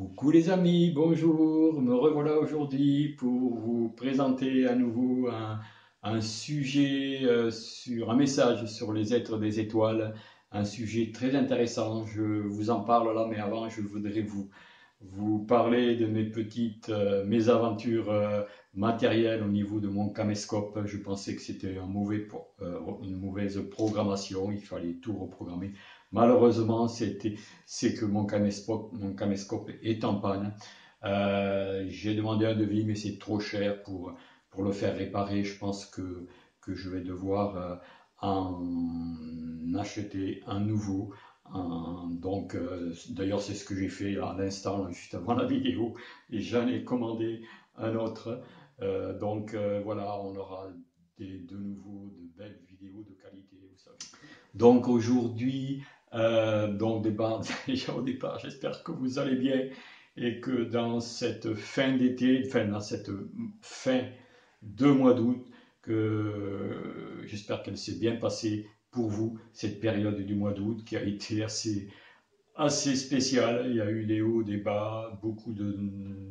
Coucou les amis, bonjour, me revoilà aujourd'hui pour vous présenter à nouveau un sujet sur un message sur les êtres des étoiles, un sujet très intéressant. Je vous en parle là, mais avant je voudrais vous parler de mes petites mésaventures matérielles au niveau de mon caméscope. Je pensais que c'était une mauvaise programmation, il fallait tout reprogrammer. Malheureusement, c'est que mon caméscope est en panne. J'ai demandé un devis, mais c'est trop cher pour le faire réparer. Je pense que je vais devoir en acheter un nouveau. D'ailleurs, c'est ce que j'ai fait à l'instant, juste avant la vidéo, et j'en ai commandé un autre. Voilà, on aura de nouveau de belles vidéos de qualité, vous savez. Donc aujourd'hui, déjà au départ, j'espère que vous allez bien et que dans cette fin d'été, enfin dans cette fin de mois d'août, que j'espère qu'elle s'est bien passée pour vous, cette période du mois d'août qui a été assez spéciale. Il y a eu des hauts, des bas, beaucoup de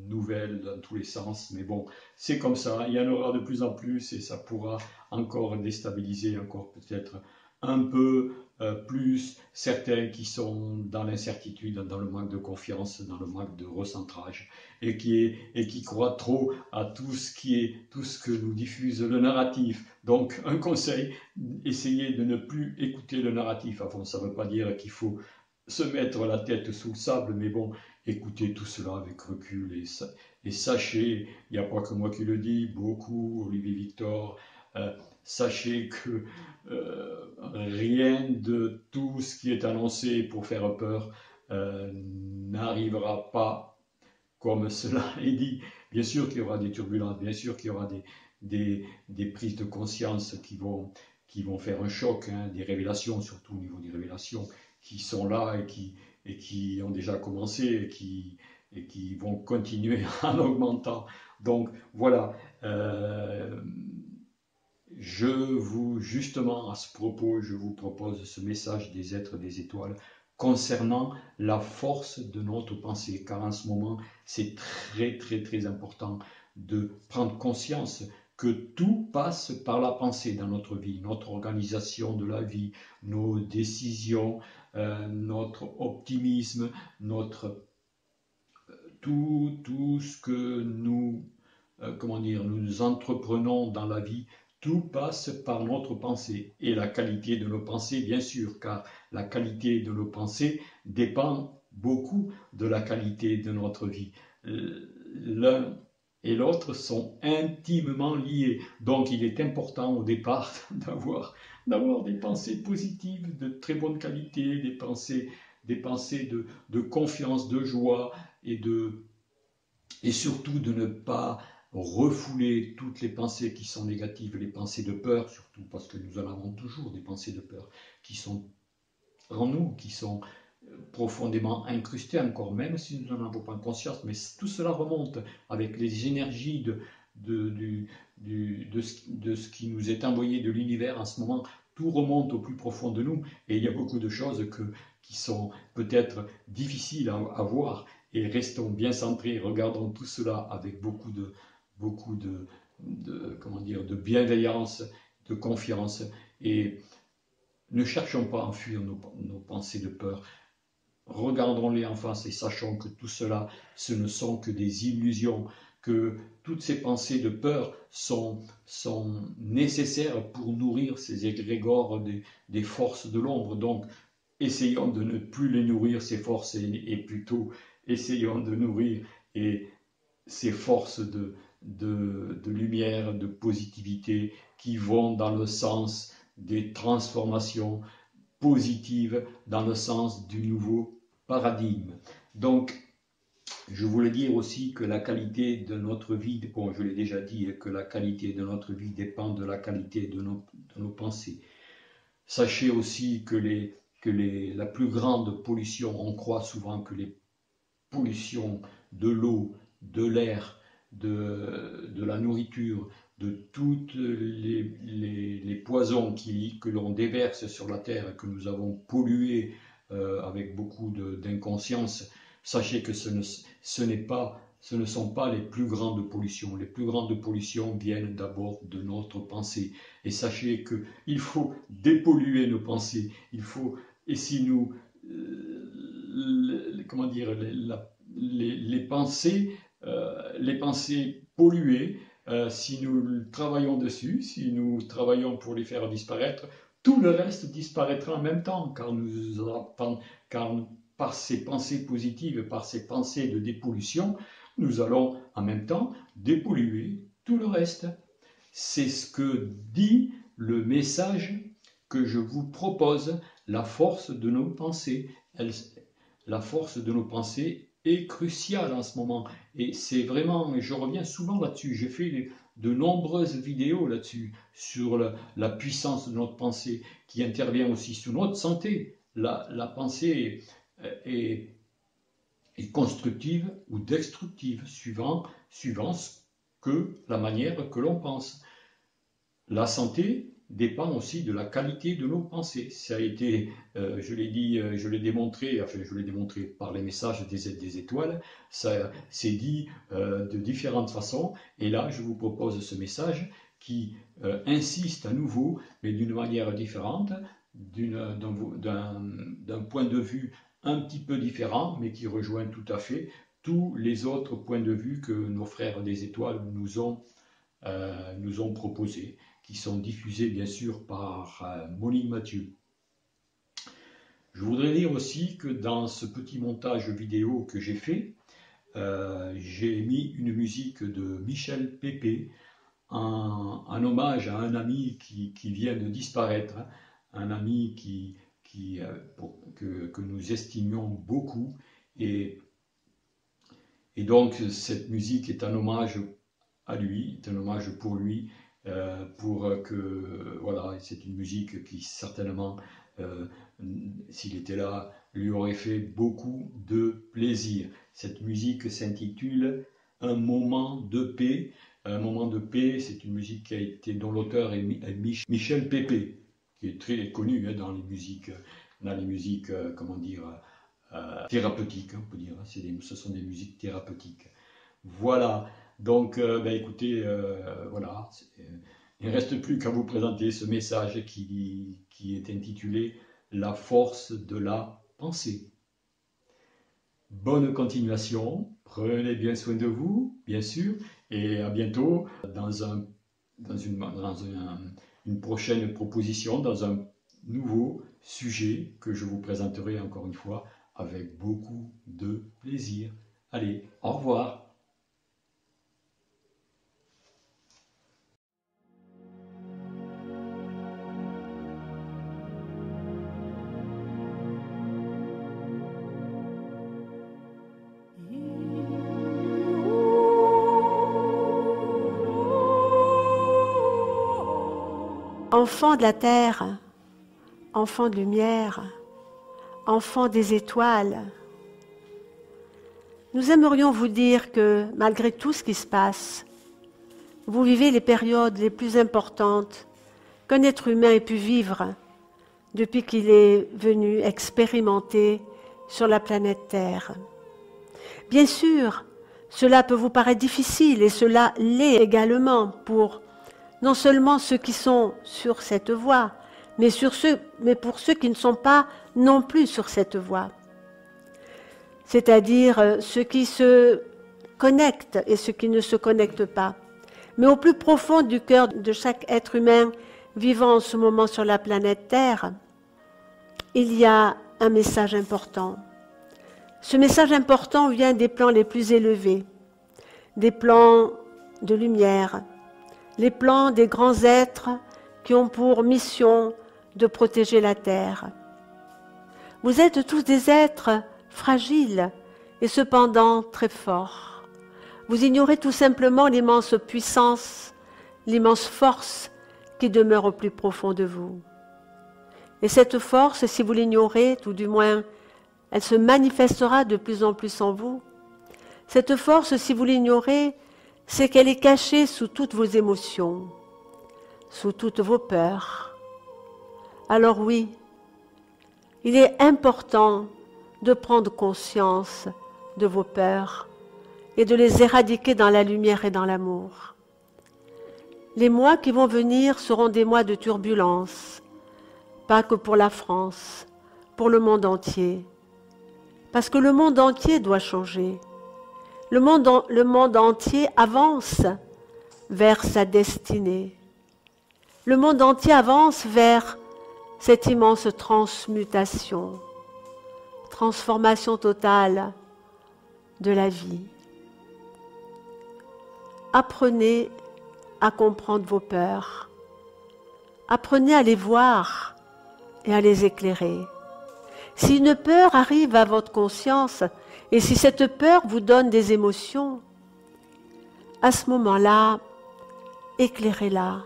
nouvelles dans tous les sens, mais bon, c'est comme ça, il y en aura de plus en plus et ça pourra encore déstabiliser, encore peut-être un peu plus certains qui sont dans l'incertitude, dans le manque de confiance, dans le manque de recentrage et qui croient trop à tout ce que nous diffuse le narratif. Donc un conseil, essayez de ne plus écouter le narratif. Enfin, ça ne veut pas dire qu'il faut se mettre la tête sous le sable, mais bon, écoutez tout cela avec recul et sachez, il n'y a pas que moi qui le dis, beaucoup, Olivier Victor, sachez que rien de tout ce qui est annoncé pour faire peur n'arrivera pas comme cela est dit. Bien sûr qu'il y aura des turbulences, bien sûr qu'il y aura des prises de conscience qui vont faire un choc, hein, des révélations, surtout au niveau des révélations, qui sont là et qui ont déjà commencé et qui vont continuer en augmentant. Donc voilà, justement à ce propos, je vous propose ce message des êtres des étoiles concernant la force de notre pensée, car en ce moment, c'est très très très important de prendre conscience que tout passe par la pensée dans notre vie, notre organisation de la vie, nos décisions, notre optimisme, tout ce que nous entreprenons dans la vie, tout passe par notre pensée et la qualité de nos pensées, bien sûr, car la qualité de nos pensées dépend beaucoup de la qualité de notre vie. L'un et l'autre sont intimement liés, donc il est important au départ d'avoir des pensées positives, de très bonne qualité, des pensées de confiance, de joie et surtout de ne pas refouler toutes les pensées qui sont négatives, les pensées de peur, surtout parce que nous en avons toujours des pensées de peur qui sont en nous, qui sont profondément incrustées encore, même si nous n'en avons pas conscience, mais tout cela remonte avec les énergies de ce qui nous est envoyé de l'univers en ce moment. Tout remonte au plus profond de nous et il y a beaucoup de choses qui sont peut-être difficiles à voir, et restons bien centrés, regardons tout cela avec beaucoup de bienveillance, de confiance, et ne cherchons pas à enfuir nos pensées de peur. Regardons-les en face et sachons que tout cela, ce ne sont que des illusions, que toutes ces pensées de peur sont nécessaires pour nourrir ces égrégores des forces de l'ombre. Donc, essayons de ne plus les nourrir, ces forces, et plutôt essayons de nourrir ces forces de lumière, de positivité, qui vont dans le sens des transformations positives, dans le sens du nouveau paradigme. Donc, je voulais dire aussi que la qualité de notre vie, bon, je l'ai déjà dit, que la qualité de notre vie dépend de la qualité de nos pensées. Sachez aussi que la plus grande pollution, on croit souvent que les pollutions de l'eau, de l'air, de la nourriture, de tous les poisons que l'on déverse sur la terre, que nous avons pollués avec beaucoup d'inconscience, Sachez que ce ne sont pas les plus grandes pollutions. Les plus grandes pollutions viennent d'abord de notre pensée. Et sachez qu'il faut dépolluer nos pensées. Et si nous, comment dire, les pensées polluées, si nous travaillons dessus, si nous travaillons pour les faire disparaître, tout le reste disparaîtra en même temps, car par ces pensées positives, par ces pensées de dépollution, nous allons en même temps dépolluer tout le reste. C'est ce que dit le message que je vous propose, la force de nos pensées. La force de nos pensées est cruciale en ce moment. Et c'est vraiment, je reviens souvent là-dessus, j'ai fait de nombreuses vidéos là-dessus, sur la puissance de notre pensée, qui intervient aussi sur notre santé. La pensée est constructive ou destructive, suivant la manière que l'on pense. La santé dépend aussi de la qualité de nos pensées. Ça a été, je l'ai démontré par les messages des étoiles, ça s'est dit de différentes façons, et là je vous propose ce message qui insiste à nouveau, mais d'une manière différente, d'un point de vue un petit peu différent, mais qui rejoint tout à fait tous les autres points de vue que nos frères des étoiles nous ont proposés, qui sont diffusés bien sûr par Monique Mathieu. Je voudrais dire aussi que dans ce petit montage vidéo que j'ai fait, j'ai mis une musique de Michel Pépé, en hommage à un ami qui vient de disparaître, hein, un ami que nous estimions beaucoup, et donc cette musique est un hommage à lui, est un hommage pour lui, voilà, c'est une musique qui certainement, s'il était là, lui aurait fait beaucoup de plaisir. Cette musique s'intitule Un moment de paix. Un moment de paix, c'est une musique dont l'auteur est Michel Pépé, qui est très connu, hein, dans les musiques, comment dire, thérapeutiques, on peut dire. Ce sont des musiques thérapeutiques. Voilà. Donc, écoutez, voilà. Il ne reste plus qu'à vous présenter ce message qui est intitulé La force de la pensée. Bonne continuation, prenez bien soin de vous, bien sûr, et à bientôt dans une prochaine proposition, dans un nouveau sujet que je vous présenterai encore une fois avec beaucoup de plaisir. Allez, au revoir. Enfants de la terre, enfants de lumière, enfants des étoiles, nous aimerions vous dire que malgré tout ce qui se passe, vous vivez les périodes les plus importantes qu'un être humain ait pu vivre depuis qu'il est venu expérimenter sur la planète Terre. Bien sûr, cela peut vous paraître difficile et cela l'est également pour non seulement ceux qui sont sur cette voie, mais pour ceux qui ne sont pas non plus sur cette voie. C'est-à-dire ceux qui se connectent et ceux qui ne se connectent pas. Mais au plus profond du cœur de chaque être humain vivant en ce moment sur la planète Terre, il y a un message important. Ce message important vient des plans les plus élevés, des plans de lumière, les plans des grands êtres qui ont pour mission de protéger la terre. Vous êtes tous des êtres fragiles et cependant très forts. Vous ignorez tout simplement l'immense puissance, l'immense force qui demeure au plus profond de vous. Et cette force, si vous l'ignorez, tout du moins, elle se manifestera de plus en plus en vous. Cette force, si vous l'ignorez, c'est qu'elle est cachée sous toutes vos émotions, sous toutes vos peurs. Alors oui, il est important de prendre conscience de vos peurs et de les éradiquer dans la lumière et dans l'amour. Les mois qui vont venir seront des mois de turbulence, pas que pour la France, pour le monde entier. Parce que le monde entier doit changer. Le monde entier avance vers sa destinée. Le monde entier avance vers cette immense transmutation, transformation totale de la vie. Apprenez à comprendre vos peurs. Apprenez à les voir et à les éclairer. Si une peur arrive à votre conscience et si cette peur vous donne des émotions, à ce moment-là, éclairez-la.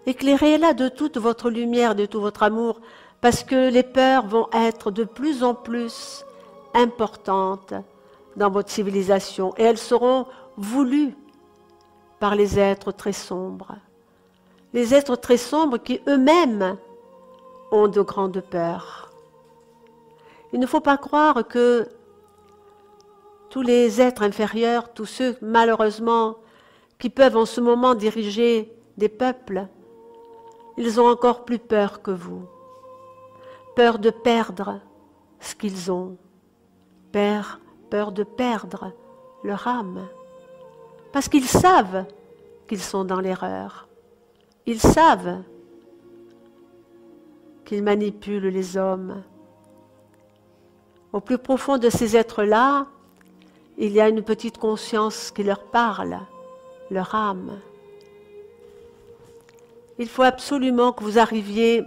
Éclairez-la de toute votre lumière, de tout votre amour, parce que les peurs vont être de plus en plus importantes dans votre civilisation et elles seront voulues par les êtres très sombres. Les êtres très sombres qui eux-mêmes ont de grandes peurs. Il ne faut pas croire que tous les êtres inférieurs, tous ceux malheureusement qui peuvent en ce moment diriger des peuples, ils ont encore plus peur que vous. Peur de perdre ce qu'ils ont. Peur de perdre leur âme. Parce qu'ils savent qu'ils sont dans l'erreur. Ils savent qu'ils manipulent les hommes. Au plus profond de ces êtres-là, il y a une petite conscience qui leur parle, leur âme. Il faut absolument que vous arriviez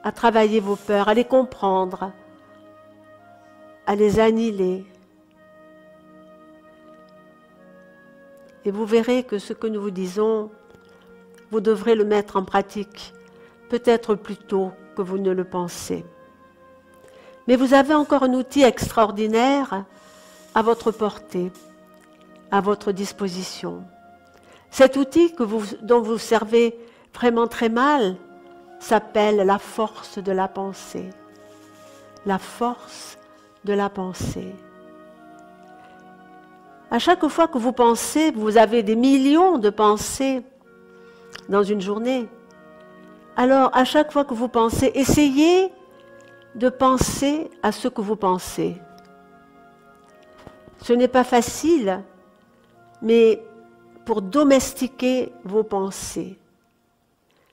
à travailler vos peurs, à les comprendre, à les annihiler. Et vous verrez que ce que nous vous disons, vous devrez le mettre en pratique, peut-être plus tôt que vous ne le pensez. Mais vous avez encore un outil extraordinaire à votre portée, à votre disposition. Cet outil dont vous servez vraiment très mal s'appelle la force de la pensée. La force de la pensée. À chaque fois que vous pensez, vous avez des millions de pensées dans une journée. Alors, à chaque fois que vous pensez, essayez de penser à ce que vous pensez. Ce n'est pas facile, mais pour domestiquer vos pensées.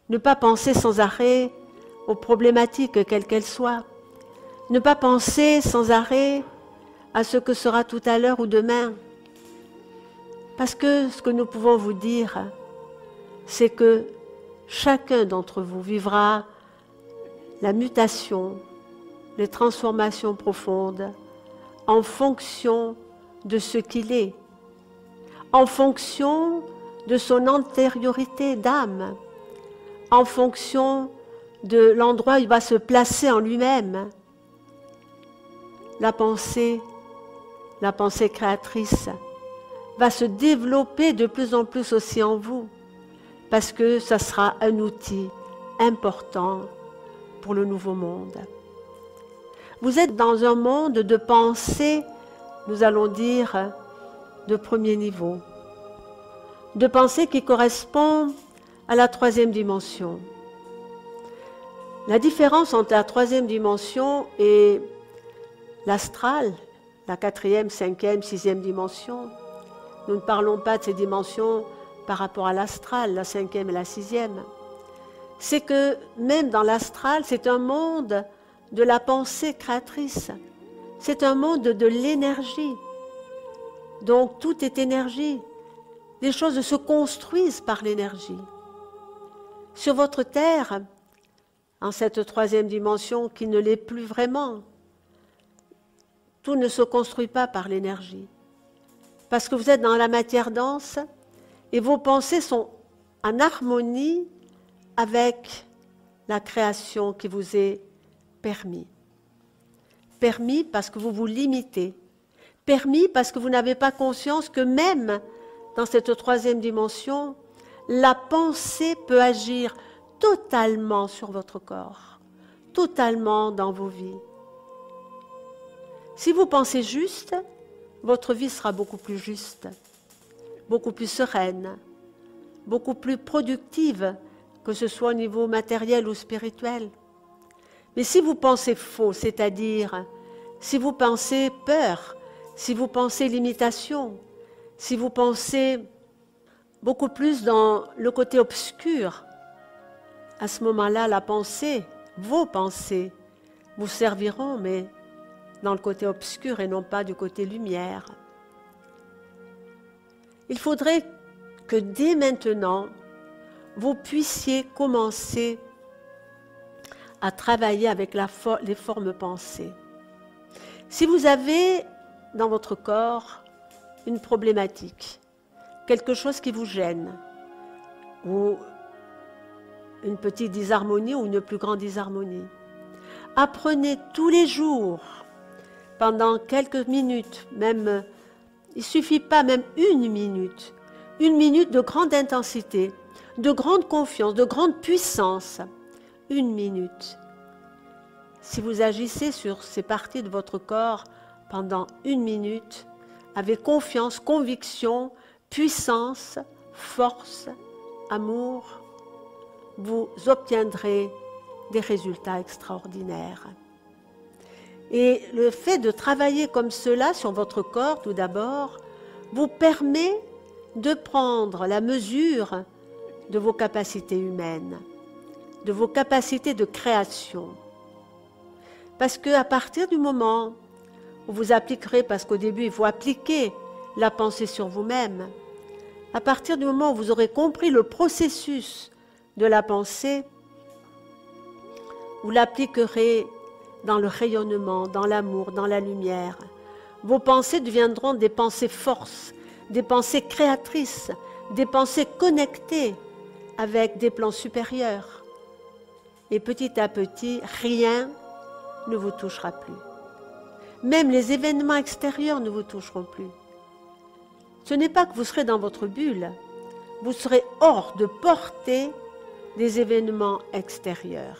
Ne pas penser sans arrêt aux problématiques, quelles qu'elles soient. Ne pas penser sans arrêt à ce que sera tout à l'heure ou demain. Parce que ce que nous pouvons vous dire, c'est que chacun d'entre vous vivra la mutation, les transformations profondes en fonction de ce qu'il est, en fonction de son antériorité d'âme, en fonction de l'endroit où il va se placer en lui-même. La pensée créatrice, va se développer de plus en plus aussi en vous, parce que ça sera un outil important pour le nouveau monde. Vous êtes dans un monde de pensée, nous allons dire, de premier niveau, de pensée qui correspond à la troisième dimension. La différence entre la troisième dimension et l'astral, la quatrième, cinquième, sixième dimension, nous ne parlons pas de ces dimensions par rapport à l'astral, la cinquième et la sixième. C'est que même dans l'astral, c'est un monde de la pensée créatrice. C'est un monde de l'énergie. Donc tout est énergie. Les choses se construisent par l'énergie. Sur votre terre, en cette troisième dimension qui ne l'est plus vraiment, tout ne se construit pas par l'énergie. Parce que vous êtes dans la matière dense et vos pensées sont en harmonie avec la création qui vous est permis. Permis parce que vous vous limitez. Permis parce que vous n'avez pas conscience que même dans cette troisième dimension, la pensée peut agir totalement sur votre corps, totalement dans vos vies. Si vous pensez juste, votre vie sera beaucoup plus juste, beaucoup plus sereine, beaucoup plus productive, que ce soit au niveau matériel ou spirituel. Mais si vous pensez faux, c'est-à-dire si vous pensez peur, si vous pensez limitation, si vous pensez beaucoup plus dans le côté obscur, à ce moment-là, la pensée, vos pensées, vous serviront, mais dans le côté obscur et non pas du côté lumière. Il faudrait que dès maintenant, vous puissiez commencer à travailler avec les formes pensées. Si vous avez dans votre corps une problématique, quelque chose qui vous gêne, ou une petite disharmonie ou une plus grande disharmonie, apprenez tous les jours, pendant quelques minutes, même, il ne suffit pas même une minute de grande intensité, de grande confiance, de grande puissance, une minute. Si vous agissez sur ces parties de votre corps pendant une minute, avec confiance, conviction, puissance, force, amour, vous obtiendrez des résultats extraordinaires. Et le fait de travailler comme cela sur votre corps, tout d'abord, vous permet de prendre la mesure de vos capacités humaines, de vos capacités de création. Parce qu'à partir du moment où vous appliquerez, parce qu'au début il faut appliquer la pensée sur vous-même, à partir du moment où vous aurez compris le processus de la pensée, vous l'appliquerez dans le rayonnement, dans l'amour, dans la lumière. Vos pensées deviendront des pensées forces, des pensées créatrices, des pensées connectées avec des plans supérieurs. Et petit à petit, rien ne vous touchera plus. Même les événements extérieurs ne vous toucheront plus. Ce n'est pas que vous serez dans votre bulle, vous serez hors de portée des événements extérieurs.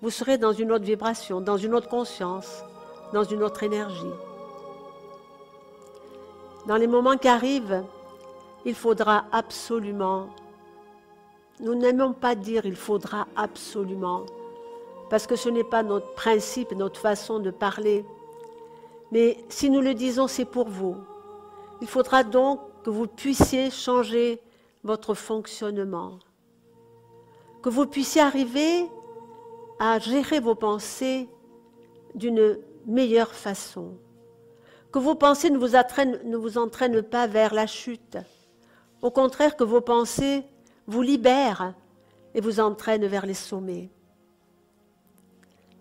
Vous serez dans une autre vibration, dans une autre conscience, dans une autre énergie. Dans les moments qui arrivent, il faudra absolument, nous n'aimons pas dire il faudra absolument, parce que ce n'est pas notre principe, notre façon de parler. Mais si nous le disons, c'est pour vous. Il faudra donc que vous puissiez changer votre fonctionnement, que vous puissiez arriver à gérer vos pensées d'une meilleure façon, que vos pensées ne vous entraînent pas vers la chute, au contraire que vos pensées vous libèrent et vous entraînent vers les sommets.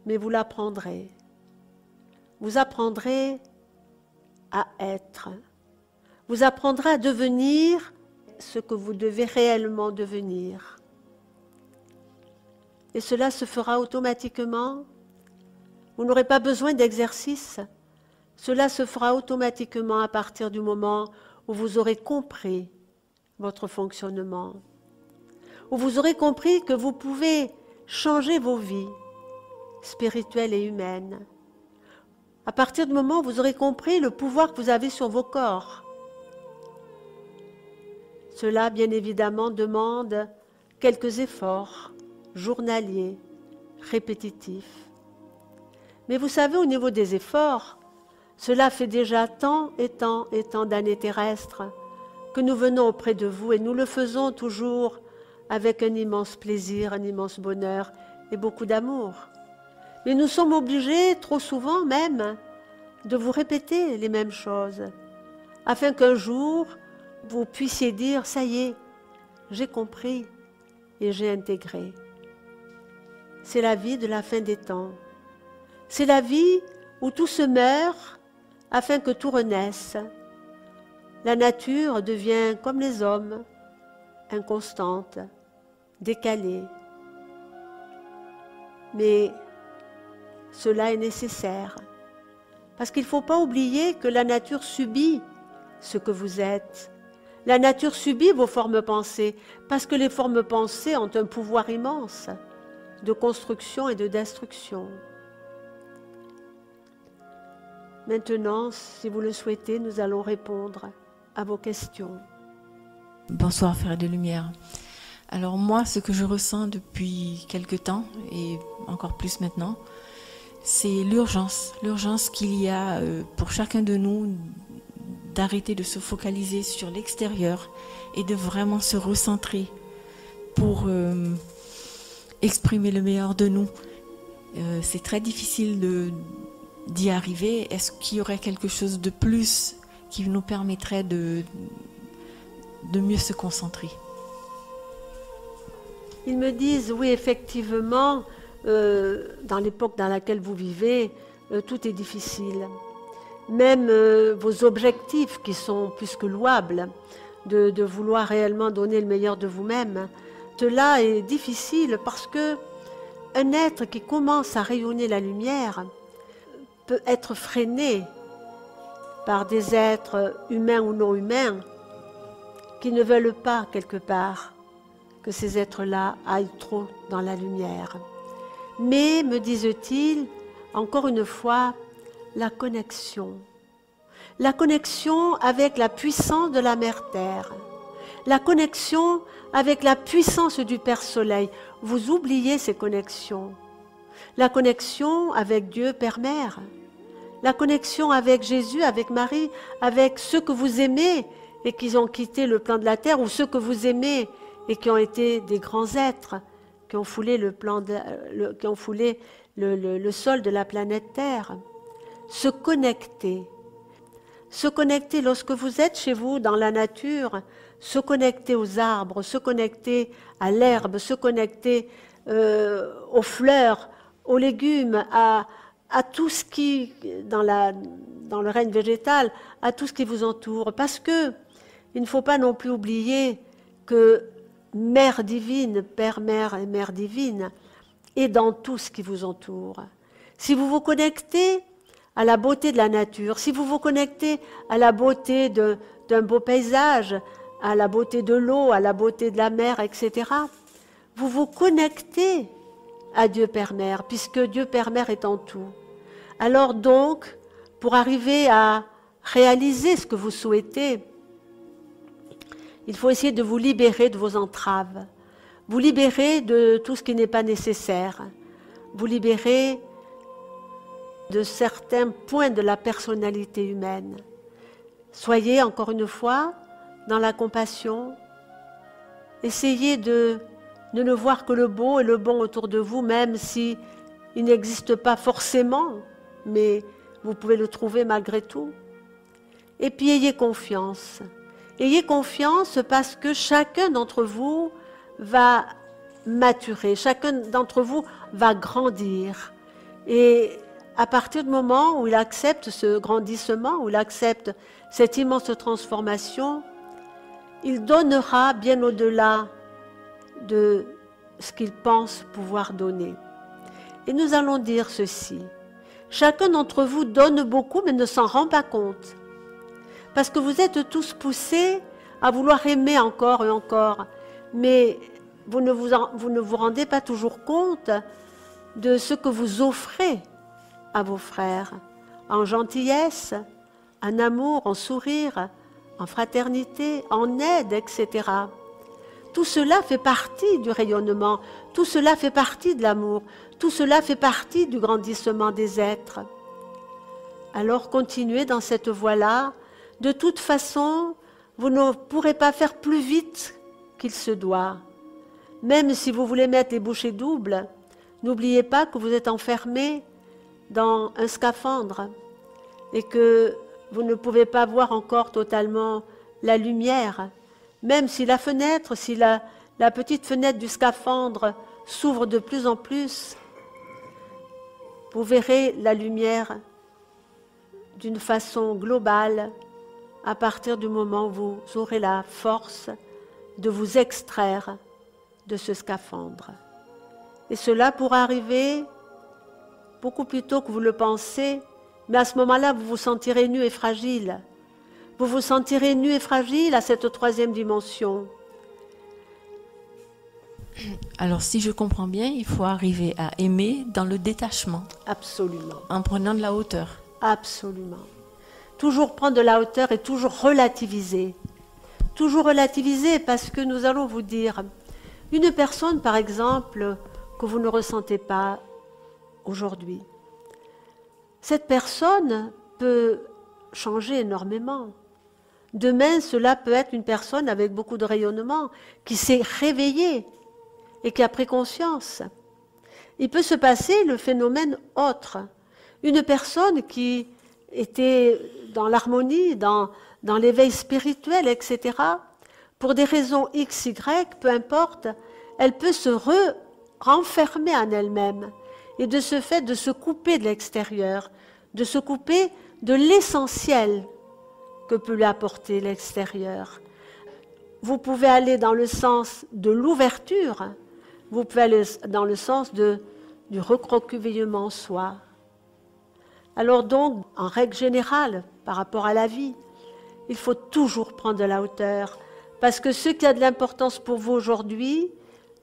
Mais vous l'apprendrez. Vous apprendrez à être. Vous apprendrez à devenir ce que vous devez réellement devenir. Et cela se fera automatiquement. Vous n'aurez pas besoin d'exercice. Cela se fera automatiquement à partir du moment où vous aurez compris votre fonctionnement, où vous aurez compris que vous pouvez changer vos vies spirituelles et humaines. À partir du moment où vous aurez compris le pouvoir que vous avez sur vos corps. Cela, bien évidemment, demande quelques efforts journaliers, répétitifs. Mais vous savez, au niveau des efforts, cela fait déjà tant et tant et tant d'années terrestres que nous venons auprès de vous et nous le faisons toujours avec un immense plaisir, un immense bonheur et beaucoup d'amour. Mais nous sommes obligés, trop souvent même, de vous répéter les mêmes choses, afin qu'un jour, vous puissiez dire « ça y est, j'ai compris et j'ai intégré ». C'est la vie de la fin des temps. C'est la vie où tout se meurt afin que tout renaisse. La nature devient comme les hommes, inconstante, décalée. Mais cela est nécessaire, parce qu'il ne faut pas oublier que la nature subit ce que vous êtes. La nature subit vos formes pensées, parce que les formes pensées ont un pouvoir immense de construction et de destruction. Maintenant, si vous le souhaitez, nous allons répondre à vos questions. Bonsoir, Frère de Lumière. Alors moi, ce que je ressens depuis quelque temps, et encore plus maintenant, c'est l'urgence qu'il y a pour chacun de nous d'arrêter de se focaliser sur l'extérieur et de vraiment se recentrer pour exprimer le meilleur de nous. C'est très difficile d'y arriver. Est-ce qu'il y aurait quelque chose de plus qui nous permettrait de mieux se concentrer? Ils me disent, oui, effectivement, dans l'époque dans laquelle vous vivez, tout est difficile. Même vos objectifs, qui sont plus que louables, de vouloir réellement donner le meilleur de vous-même, cela est difficile parce que un être qui commence à rayonner la lumière peut être freiné par des êtres humains ou non humains qui ne veulent pas, quelque part, que ces êtres-là aillent trop dans la lumière. Mais, me disent-ils, encore une fois, la connexion avec la puissance de la Mère Terre, la connexion avec la puissance du Père Soleil. Vous oubliez ces connexions. La connexion avec Dieu Père Mère, la connexion avec Jésus, avec Marie, avec ceux que vous aimez et qui ont quitté le plan de la terre, ou ceux que vous aimez et qui ont été des grands êtres, qui ont foulé le sol de la planète Terre. Se connecter lorsque vous êtes chez vous dans la nature, se connecter aux arbres, se connecter à l'herbe, se connecter aux fleurs, aux légumes, à tout ce qui, dans le règne végétal, à tout ce qui vous entoure. Parce que il ne faut pas non plus oublier que Mère divine, Père, Mère et Mère divine est dans tout ce qui vous entoure. Si vous vous connectez à la beauté de la nature, si vous vous connectez à la beauté d'un beau paysage, à la beauté de l'eau, à la beauté de la mer, etc., vous vous connectez à Dieu Père Mère, puisque Dieu Père Mère est en tout. Alors donc, pour arriver à réaliser ce que vous souhaitez, il faut essayer de vous libérer de vos entraves, vous libérer de tout ce qui n'est pas nécessaire, vous libérer de certains points de la personnalité humaine. Soyez, encore une fois, dans la compassion. Essayez de ne voir que le beau et le bon autour de vous, même si il n'existe pas forcément, mais vous pouvez le trouver malgré tout. Et puis ayez confiance. Ayez confiance parce que chacun d'entre vous va maturer, chacun d'entre vous va grandir. Et à partir du moment où il accepte ce grandissement, où il accepte cette immense transformation, il donnera bien au-delà de ce qu'il pense pouvoir donner. Et nous allons dire ceci. Chacun d'entre vous donne beaucoup, mais ne s'en rend pas compte. Parce que vous êtes tous poussés à vouloir aimer encore et encore. Mais vous ne vous rendez pas toujours compte de ce que vous offrez à vos frères, en gentillesse, en amour, en sourire, en fraternité, en aide, etc. Tout cela fait partie du rayonnement, tout cela fait partie de l'amour, tout cela fait partie du grandissement des êtres. Alors continuez dans cette voie-là. De toute façon, vous ne pourrez pas faire plus vite qu'il se doit. Même si vous voulez mettre les bouchées doubles, n'oubliez pas que vous êtes enfermé dans un scaphandre et que vous ne pouvez pas voir encore totalement la lumière. Même si la fenêtre, si la petite fenêtre du scaphandre s'ouvre de plus en plus, vous verrez la lumière d'une façon globale à partir du moment où vous aurez la force de vous extraire de ce scaphandre. Et cela pourra arriver beaucoup plus tôt que vous le pensez, mais à ce moment-là, vous vous sentirez nu et fragile. Vous vous sentirez nu et fragile à cette troisième dimension. Alors, si je comprends bien, il faut arriver à aimer dans le détachement. Absolument. En prenant de la hauteur. absolument. Toujours prendre de la hauteur et toujours relativiser. Toujours relativiser parce que nous allons vous dire, une personne par exemple que vous ne ressentez pas aujourd'hui, cette personne peut changer énormément. Demain, cela peut être une personne avec beaucoup de rayonnement, qui s'est réveillée et qui a pris conscience. Il peut se passer le phénomène autre. Une personne qui était dans l'harmonie, dans l'éveil spirituel, etc., pour des raisons X, Y, peu importe, elle peut se renfermer en elle-même et de ce fait de se couper de l'extérieur, de se couper de l'essentiel que peut lui apporter l'extérieur. Vous pouvez aller dans le sens de l'ouverture, vous pouvez aller dans le sens du recroquevillement en soi. Alors donc, en règle générale, par rapport à la vie, il faut toujours prendre de la hauteur, parce que ce qui a de l'importance pour vous aujourd'hui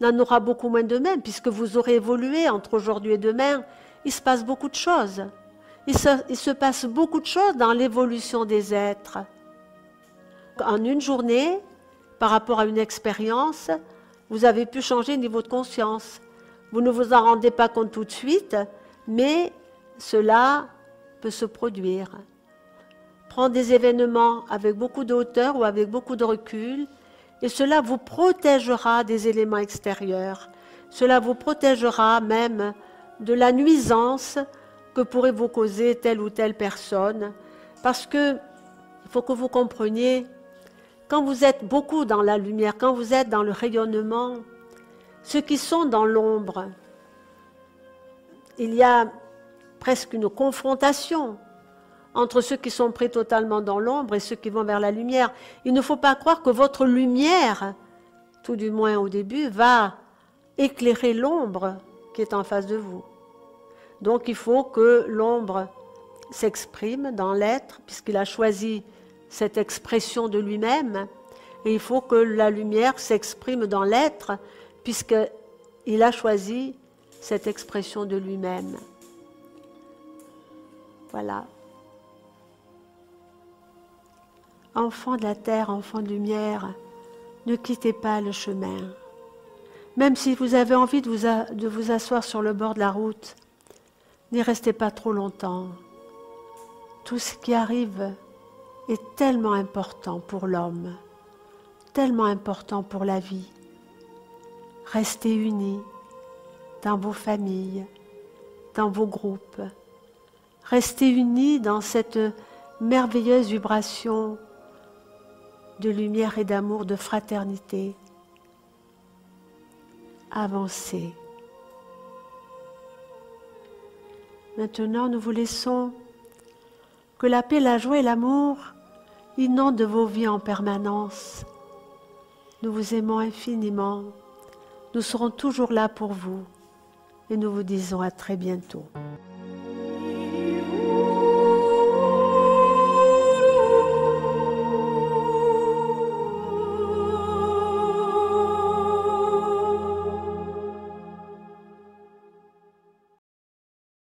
n'en aura beaucoup moins demain, puisque vous aurez évolué entre aujourd'hui et demain. Il se passe beaucoup de choses. Il se passe beaucoup de choses dans l'évolution des êtres. En une journée, par rapport à une expérience, vous avez pu changer le niveau de conscience. Vous ne vous en rendez pas compte tout de suite, mais cela peut se produire. Prendre des événements avec beaucoup de hauteur ou avec beaucoup de recul, et cela vous protégera des éléments extérieurs. Cela vous protégera même de la nuisance que pourrait vous causer telle ou telle personne. Parce que, il faut que vous compreniez, quand vous êtes beaucoup dans la lumière, quand vous êtes dans le rayonnement, ceux qui sont dans l'ombre, il y a presque une confrontation entre ceux qui sont pris totalement dans l'ombre et ceux qui vont vers la lumière. Il ne faut pas croire que votre lumière, tout du moins au début, va éclairer l'ombre qui est en face de vous. Donc il faut que l'ombre s'exprime dans l'être, puisqu'il a choisi cette expression de lui-même, et il faut que la lumière s'exprime dans l'être, puisqu'il a choisi cette expression de lui-même. Voilà. Enfants de la terre, enfants de lumière, ne quittez pas le chemin. Même si vous avez envie de vous asseoir sur le bord de la route, n'y restez pas trop longtemps. Tout ce qui arrive est tellement important pour l'homme, tellement important pour la vie. Restez unis dans vos familles, dans vos groupes. Restez unis dans cette merveilleuse vibration de lumière et d'amour, de fraternité. Avancez. Maintenant, nous vous laissons que la paix, la joie et l'amour inondent vos vies en permanence. Nous vous aimons infiniment. Nous serons toujours là pour vous et nous vous disons à très bientôt.